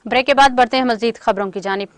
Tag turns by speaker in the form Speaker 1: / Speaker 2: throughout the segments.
Speaker 1: Break के बाद बढ़ते हैं मजीद खबरों की जानिब।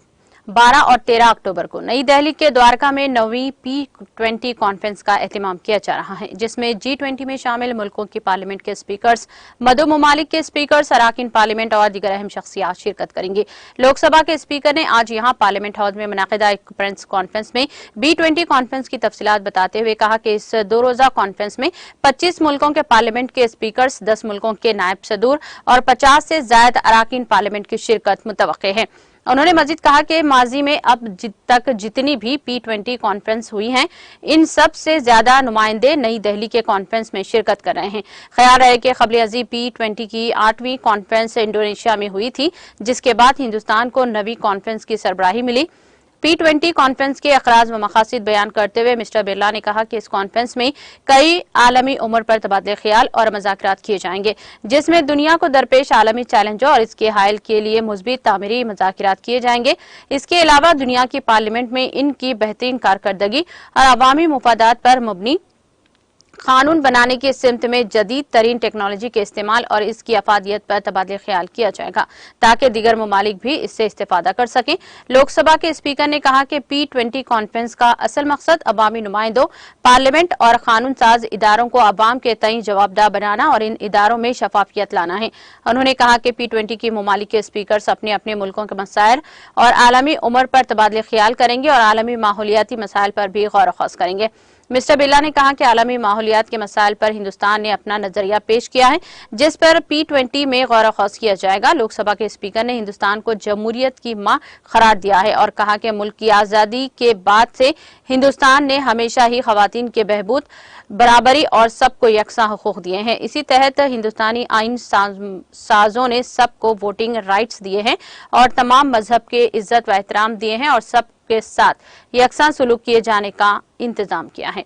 Speaker 1: 12 और 13 अक्टूबर को नई दिल्ली के द्वारका में 9वीं P20 कॉन्फ्रेंस का एहतमाम किया जा रहा है, जिसमें G20 में शामिल मुल्कों की पार्लियामेंट के स्पीकर्स, मदु ममालिक के स्पीकर्स, अराकीन पार्लियामेंट और दीगर अहम शख्सियात शिरकत करेंगी। लोकसभा के स्पीकर ने आज यहां पार्लियामेंट हाउस में मुनाकिदा एक प्रेस कॉन्फ्रेंस में B20 कॉन्फ्रेंस की तफसीलात बताते हुए कहा कि इस 2 रोजा कॉन्फ्रेंस में 25 मुल्कों के पार्लियामेंट के स्पीकर्स, 10 मुल्कों के नायब सदूर और 50 से ज्यादा अराकीन पार्लियामेंट की शिरकत मुतवक्के है। उन्होंने मजीद कहा कि माजी में अब तक जितनी भी P20 कॉन्फ्रेंस हुई हैं, इन सब से ज्यादा नुमाइंदे नई दिल्ली के कॉन्फ्रेंस में शिरकत कर रहे हैं। ख्याल रहे कि क़ब्ल अज़ीं P20 की 8वीं कॉन्फ्रेंस इंडोनेशिया में हुई थी, जिसके बाद हिंदुस्तान को 9वीं कॉन्फ्रेंस की सरबराही मिली। P20 कॉन्फ्रेंस के अखराज व मकासद बयान करते हुए मिस्टर बिरला ने कहा कि इस कॉन्फ्रेंस में कई आलमी उम्र पर तबादले ख्याल और मज़ाकरात किए जाएंगे, जिसमें दुनिया को दरपेश आलमी चैलेंजों और इसके हल के लिए मुस्बित तामीरी मज़ाकरात किए जाएंगे। इसके अलावा दुनिया की पार्लियामेंट में इनकी बेहतरीन कारकर्दगी और अवामी मुफादात पर मुबनी कानून बनाने की सिमत में जदीद तरीन टेक्नोलॉजी के इस्तेमाल और इसकी अफादियत पर तबादले ख्याल किया जाएगा, ताकि दीगर ममालिक भी इससे इस्तेफादा कर सकें। लोकसभा के स्पीकर ने कहा कि P20 कॉन्फ्रेंस का असल मकसद अवामी नुमाइंदों, पार्लियामेंट और कानून साज इदारों को अवाम के तई जवाबदाह बनाना और इन इदारों में शफाफियत लाना है। उन्होंने कहा कि P20 की ममालिक के स्पीकर्स अपने अपने मुल्कों के मसाइल और आलमी उम्र पर तबादले ख्याल करेंगे और आलमी माहौलियाती मसाइल पर भी गौर व खौस करेंगे। मिस्टर बिरला ने कहा कि आलमी माहौलियात के मसाइल पर हिंदुस्तान ने अपना नजरिया पेश किया है, जिस पर P20 में गौर व खौस किया जाएगा। लोकसभा के स्पीकर ने हिंदुस्तान को जमहूरियत की मां करार दिया है और कहा कि मुल्क की आजादी के बाद से हिंदुस्तान ने हमेशा ही खवातीन के बहबूद, बराबरी और सबको यकसां हुकूक दिए हैं। इसी तहत हिंदुस्तानी आइन साजों ने सबको वोटिंग राइट्स दिए हैं और तमाम मजहब के इज्जत व एहतराम दिए हैं और सब के साथ यकसां सुलूक किए जाने का इंतजाम किया है।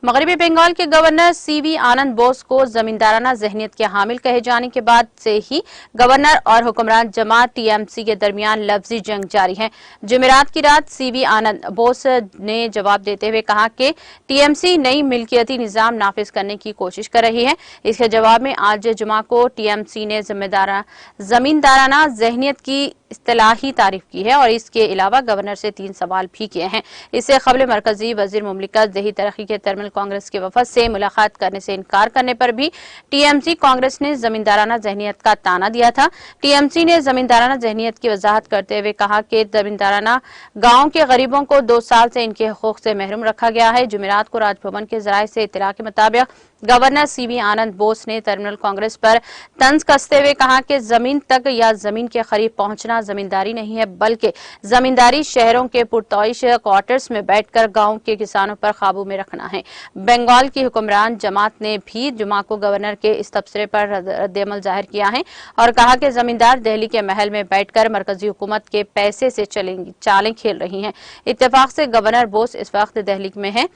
Speaker 1: मगरबी बंगाल के गवर्नर CV आनंद बोस को जमींदाराना जहनियत के हामिल कहे जाने के बाद से ही गवर्नर और हुक्मरान जमात TMC के दरमियान लफ्जी जंग जारी है। जुमेरात की रात CV आनंद बोस ने जवाब देते हुए कहा कि TMC नई मिल्कियती निजाम नाफिज करने की कोशिश कर रही है। इसके जवाब में आज जुमा को TMC ने जमींदाराना जहनियत की इस्तिलाही तारीफ की है और इसके अलावा गवर्नर से 3 सवाल भी किए हैं। इससे कबल मरकजी वजीर मुमलिकत देही तरक्की के तृणमूल कांग्रेस के वफद से मुलाकात करने से इनकार करने पर भी TMC कांग्रेस ने जमींदाराना जहनियत का ताना दिया था। TMC ने जमींदाराना जहनियत की वजाहत करते हुए कहा कि जमींदाराना गांव के गरीबों को 2 साल से इनके हकूक से महरूम रखा गया है। जुमेरात को राजभवन के जराये से इत्तला के मुताबिक गवर्नर CV आनंद बोस ने तृणमूल कांग्रेस पर तंज कसते हुए कहा कि जमीन तक या जमीन के करीब पहुंचना जमींदारी नहीं है, बल्कि जमींदारी शहरों के पुरतोइश क्वार्टर्स में बैठकर गांव के किसानों पर काबू में रखना है। बंगाल की हुक्मरान जमात ने भी जुमा को गवर्नर के इस तबसरे पर रद्द-ए-अमल जाहिर किया है और कहा कि जमींदार दिल्ली के महल में बैठकर मरकजी हुकूमत के पैसे से चालें खेल रही हैं। इत्तेफाक से गवर्नर बोस इस वक्त दिल्ली में है।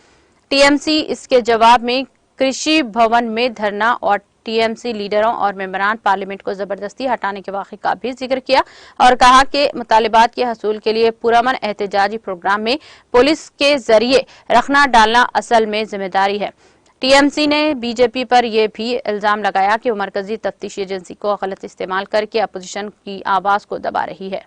Speaker 1: TMC इसके जवाब में कृषि भवन में धरना और TMC लीडरों और मेंबरान पार्लियामेंट को जबरदस्ती हटाने के वाक़े का भी जिक्र किया और कहा कि मुतालिबात के हसूल के लिए पुरअमन एहतजाजी प्रोग्राम में पुलिस के जरिए रखना डालना असल में जिम्मेदारी है। TMC ने BJP पर यह भी इल्जाम लगाया कि वो मरकजी तफ्तीशी एजेंसी को गलत इस्तेमाल करके अपोजिशन की आवाज को दबा रही है।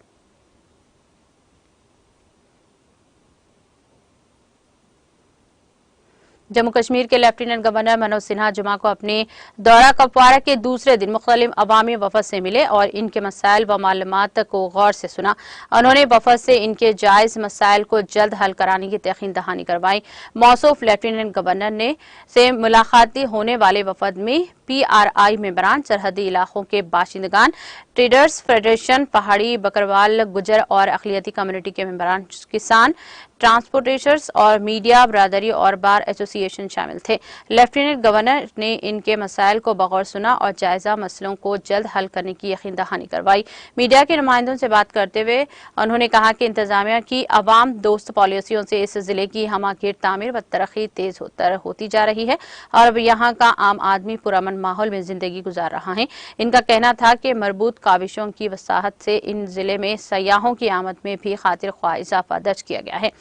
Speaker 1: जम्मू कश्मीर के लेफ्टिनेंट गवर्नर मनोज सिन्हा जुमा को अपने दौरा कुपवारा के दूसरे दिन मुख्तलिफ अवामी वफद से मिले और इनके मसाइल व मालूमात को गौर से सुना। उन्होंने वफद से इनके जायज मसाइल को जल्द हल कराने की यकीन दहानी करवाई। मौसूफ लेफ्टिनेंट गवर्नर ने से मुलाकाती होने वाले वफद में PRI मेंबरान, सरहदी इलाकों के बाशिंदगान, ट्रेडर्स फेडरेशन, पहाड़ी बकरवाल, गुजर और अक़लियती कम्युनिटी के मेंबरान, किसान, ट्रांसपोर्टेशर्स और मीडिया बरादरी और बार एसोसिएशन शामिल थे। लेफ्टिनेंट गवर्नर ने इनके मसाइल को बगौर सुना और जायजा मसलों को जल्द हल करने की यकीन दहानी करवाई। मीडिया के नुमाइंदों से बात करते हुए उन्होंने कहा कि इंतजामिया की अवाम दोस्त पॉलिसियों से इस जिले की हमागिर तामीर व तरक्की तेज होती जा रही है और अब यहाँ का आम आदमी पुरअमन माहौल में जिंदगी गुजार रहा है। इनका कहना था कि मरबूत काविशों की वसाहत से इन जिले में सयाहों की आमद में भी खातिर ख्वाह इजाफा दर्ज किया गया है।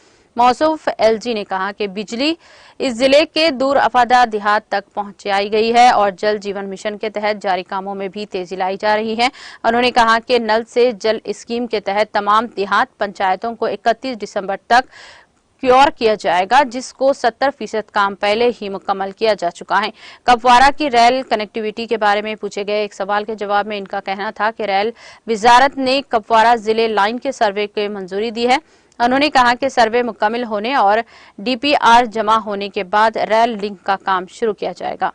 Speaker 1: मौसूफ एलजी ने कहा कि बिजली इस जिले के दूर अफादा देहात तक पहुंचाई गई है और जल जीवन मिशन के तहत जारी कामों में भी तेजी लाई जा रही है। उन्होंने कहा कि नल से जल स्कीम के तहत तमाम देहात पंचायतों को 31 दिसंबर तक क्योर किया जाएगा, जिसको 70% काम पहले ही मुकम्मल किया जा चुका है। कपवारा की रेल कनेक्टिविटी के बारे में पूछे गए एक सवाल के जवाब में इनका कहना था कि रेल विजारत ने कपवारा जिले लाइन के सर्वे की मंजूरी दी है। उन्होंने कहा कि सर्वे मुकम्मल होने और डीपीआर जमा होने के बाद रेल लिंक का काम शुरू किया जाएगा।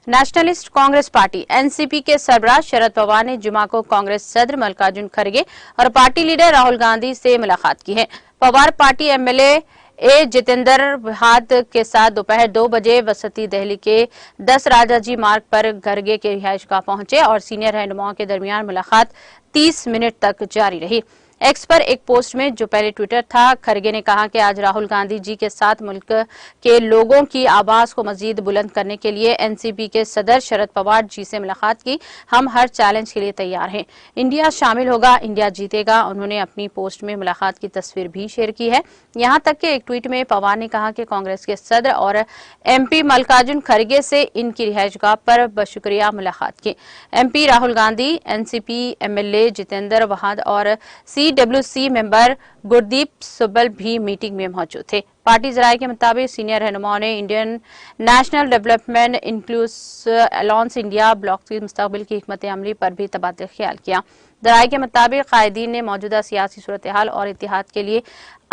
Speaker 1: नेशनलिस्ट कांग्रेस पार्टी एनसीपी के सरबराह शरद पवार ने जुमा को कांग्रेस सदर मल्लिकार्जुन खड़गे और पार्टी लीडर राहुल गांधी से मुलाकात की है। पवार पार्टी एमएलए जितेंद्र बहाद के साथ दोपहर 2 बजे वसती दिल्ली के 10 राजाजी मार्ग पर खड़गे के रिहायशगाह पहुंचे और सीनियर रहनुमाओं के दरमियान मुलाकात 30 मिनट तक जारी रही। एक्स पर एक पोस्ट में, जो पहले ट्विटर था, खड़गे ने कहा कि आज राहुल गांधी जी के साथ मुल्क के लोगों की आवाज को मजीद बुलंद करने के लिए एनसीपी के सदर शरद पवार जी से मुलाकात की। हम हर चैलेंज के लिए तैयार हैं। इंडिया शामिल होगा, इंडिया जीतेगा। उन्होंने अपनी पोस्ट में मुलाकात की तस्वीर भी शेयर की है। यहां तक कि एक ट्वीट में पवार ने कहा कि कांग्रेस के सदर और एमपी मल्लिकार्जुन खड़गे से इनकी रिहायशगाह पर बशुक्रिया मुलाकात की। MP Rahul Gandhi, NCP MLA Jitendra बहाद और सीडब्ल्यूसी मेंबर गुरदीप सुब्बल भी मीटिंग में मौजूद थे। पार्टी जराये के मुताबिक सीनियर रहनुमाओं ने Indian national development inclusive alliance India block की मुस्तकबिल की हिकमत अमली पर भी तबादला ख्याल किया। जराये के मुताबिक कायदीन ने मौजूदा सियासी सूरत हाल और इत्तेहाद के लिए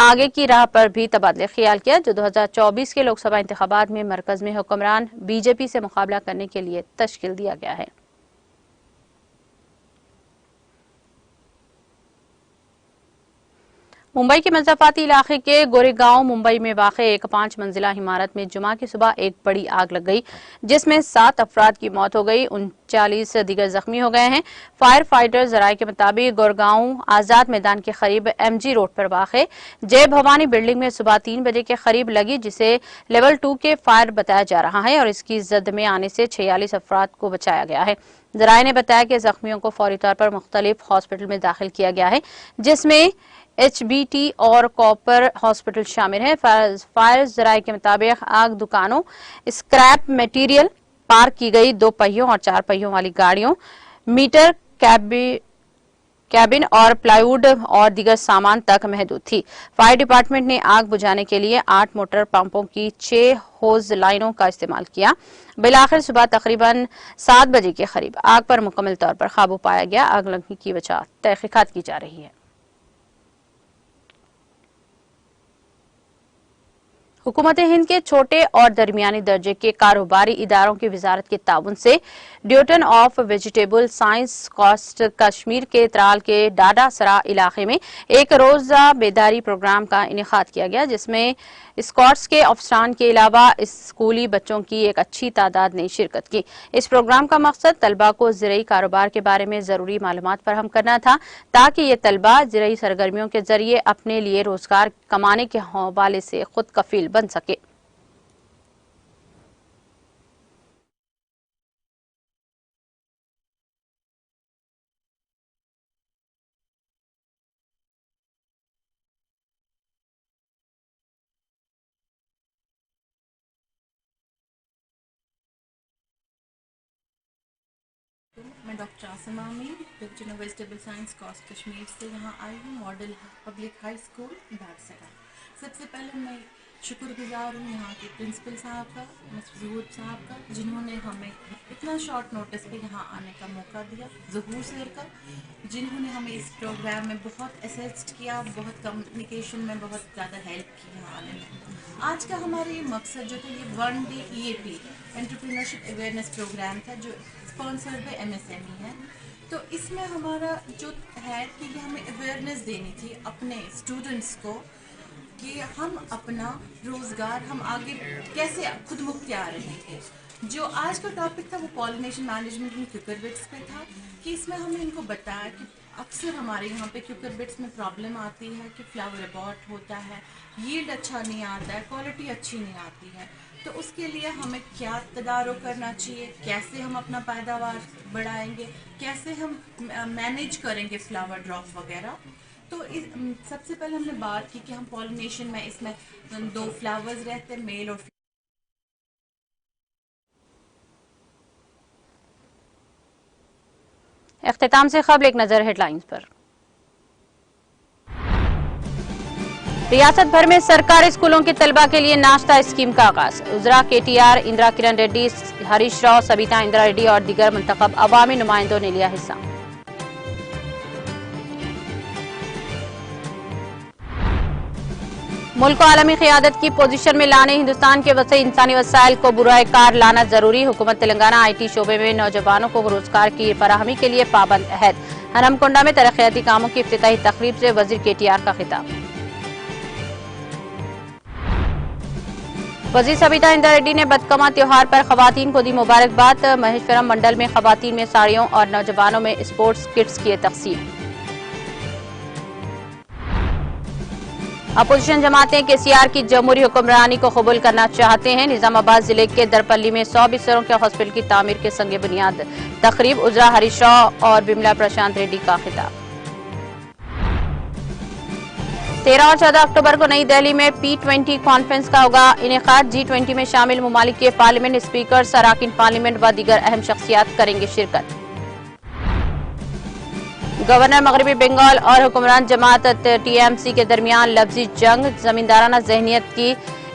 Speaker 1: आगे की राह पर भी तबादला ख्याल किया, जो 2024 के लोकसभा इंतखाबात में मरकज में हुक्मरान बीजेपी से मुकाबला करने के लिए तश्कील दिया गया है। मुंबई के मज़ाफाती इलाके के गोरेगांव मुंबई में वाक़े एक 5 मंजिला इमारत में जुमा की सुबह एक बड़ी आग लग गई, जिसमें 7 अफराद की मौत हो गई, 39 दीगर जख्मी हो गए हैं। फायर फाइटर जराये के मुताबिक गोरेगांव आजाद मैदान के करीब एमजी रोड पर वाक़े जय भवानी बिल्डिंग में सुबह 3 बजे के करीब लगी, जिसे लेवल 2 के फायर बताया जा रहा है और इसकी जद में आने से 46 अफराद को बचाया गया है। जराये ने बताया कि जख्मियों को फौरी तौर पर मुख्तलिफ हॉस्पिटल में दाखिल किया गया है, जिसमें एचबीटी और कॉपर हॉस्पिटल शामिल है। फायर जराये के मुताबिक आग दुकानों, स्क्रैप मटेरियल, पार्क की गई 2 पहियों और 4 पहियों वाली गाड़ियों, मीटर, कैबिन और प्लाईवुड और दीगर सामान तक महदूद थी। फायर डिपार्टमेंट ने आग बुझाने के लिए 8 मोटर पंपों की 6 होज लाइनों का इस्तेमाल किया। बिलाखिर सुबह तकरीबन 7 बजे के करीब आग पर मुकम्मल तौर पर काबू पाया गया। आग लगने की वजह तहकीकात की जा रही है। हुकूमत हिंद के छोटे और दरमियानी दर्जे के कारोबारी इदारों की वजारत के ताउन से ड्यूटन ऑफ वेजिटेबल साइंस कॉस्ट कश्मीर के त्राल के डाडा सरा इलाके में एक रोजा बेदारी प्रोग्राम का इनेकाद किया गया, जिसमें स्कॉट्स के अफसरान के अलावा स्कूली बच्चों की एक अच्छी तादाद ने शिरकत की। इस प्रोग्राम का मकसद तलबा को ज़िरई कारोबार के बारे में ज़रूरी मालूमात फराहम करना था, ताकि ये तलबा ज़िरई सरगर्मियों के जरिए अपने लिए रोजगार कमाने के हवाले से खुद कफील बन सके।
Speaker 2: मैं doctor Asma Amin, division of vegetable science कॉस्ट कश्मीर से यहाँ आई हूँ, model public high school Dadsara. सबसे पहले मैं शुक्रगुजार हूँ यहाँ के प्रिंसिपल साहब का, मिस्टर ज़हूर साहब का, जिन्होंने हमें इतना शॉर्ट नोटिस पे यहाँ आने का मौका दिया। ज़हूर सर का, जिन्होंने हमें इस प्रोग्राम में बहुत असिस्ट किया, बहुत कम्युनिकेशन में बहुत ज़्यादा हेल्प की यहाँ आने में। आज का हमारा ये मकसद जो था, ये 1 day EAP entrepreneurship awareness program था, जो स्पॉन्सर्ड बाय MSME है। तो इसमें हमारा जो है कि हमें अवेयरनेस देनी थी अपने स्टूडेंट्स को कि हम अपना रोज़गार हम आगे कैसे खुद मुख्तियार रहेंगे। जो आज का टॉपिक था वो पॉलिनेशन मैनेजमेंट इन क्यूकरबिट्स पे था, कि इसमें हमने इनको बताया कि अक्सर हमारे यहाँ पे क्यूकरबिट्स में प्रॉब्लम आती है कि फ्लावर अबॉर्ट होता है, यील्ड अच्छा नहीं आता है, क्वालिटी अच्छी नहीं आती है। तो उसके लिए हमें क्या तदारुक करना चाहिए, कैसे हम अपना पैदावार बढ़ाएंगे, कैसे हम मैनेज करेंगे फ्लावर ड्रॉप वगैरह। तो सबसे पहले हमने बात की कि हम पॉलिनेशन में इसमें 2 फ्लावर्स रहते हैं, मेल और
Speaker 1: इख्तिताम से ख़ब्ल एक नज़र हेडलाइंस पर। रियासत भर में सरकारी स्कूलों के तलबा के लिए नाश्ता स्कीम का आगाज। उजरा KTR, इंदिरा किरण रेड्डी, हरीश राव, सबिता इंदिरा रेड्डी और दीगर मुंतखब अवामी नुमाइंदों ने लिया हिस्सा। मुल्क को आलमी क़ियादत की पोजीशन में लाने हिंदुस्तान के वसी इंसानी वसाइल को बुराए कार लाना जरूरी। हुकूमत तेलंगाना IT शोबे में नौजवानों को रोजगार की फराहमी के लिए पाबंद अहद। हनमकुंडा में तरक्याती कामों की इफ्तिताही तकरीब से वजीर KTR का खिताब। वजीर सबिता इंदिरा रेड्डी ने बदकमा त्योहार पर खवातीन को दी मुबारकबाद। महेश्वरम मंडल में खवातीन में साड़ियों और नौजवानों में स्पोर्ट्स किट्स किए तकसीम। अपोजिशन जमातें KCR की जमहूरी हुक्मरानी को कबूल करना चाहते हैं। निजामाबाद जिले के दरपल्ली में 100 बिस्तरों के हॉस्पिटल की तामीर के संगे बुनियाद तकरीब। उजरा हरीश राव और बिमला प्रशांत रेड्डी का खिताब। 13 और 14 अक्टूबर को नई दिल्ली में P20 कॉन्फ्रेंस का होगा इनेकाद। G20 में शामिल मुमालिक के पार्लियामेंट स्पीकर, अरकान पार्लियामेंट व दीगर अहम शख्सियात करेंगे शिरकत। गवर्नर मगरबी बंगाल और हुक्मरान जमात TMC के दरमियान लफ्जी जंग। जमींदाराना जहनियत की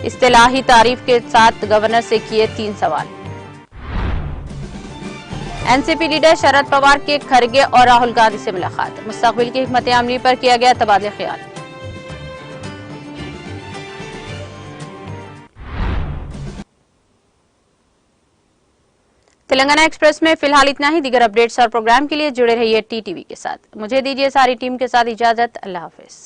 Speaker 1: इस्तिलाही तारीफ के साथ गवर्नर से किए 3 सवाल। NCP लीडर शरद पवार के खरगे और राहुल गांधी से मुलाकात। मुस्तकबिल की हिकमत अमली पर किया गया तबादला ख्याल। तेलंगाना एक्सप्रेस में फिलहाल इतना ही। दीगर अपडेट्स और प्रोग्राम के लिए जुड़े रहिए TTV के साथ। मुझे दीजिए सारी टीम के साथ इजाजत। अल्लाह हाफिज।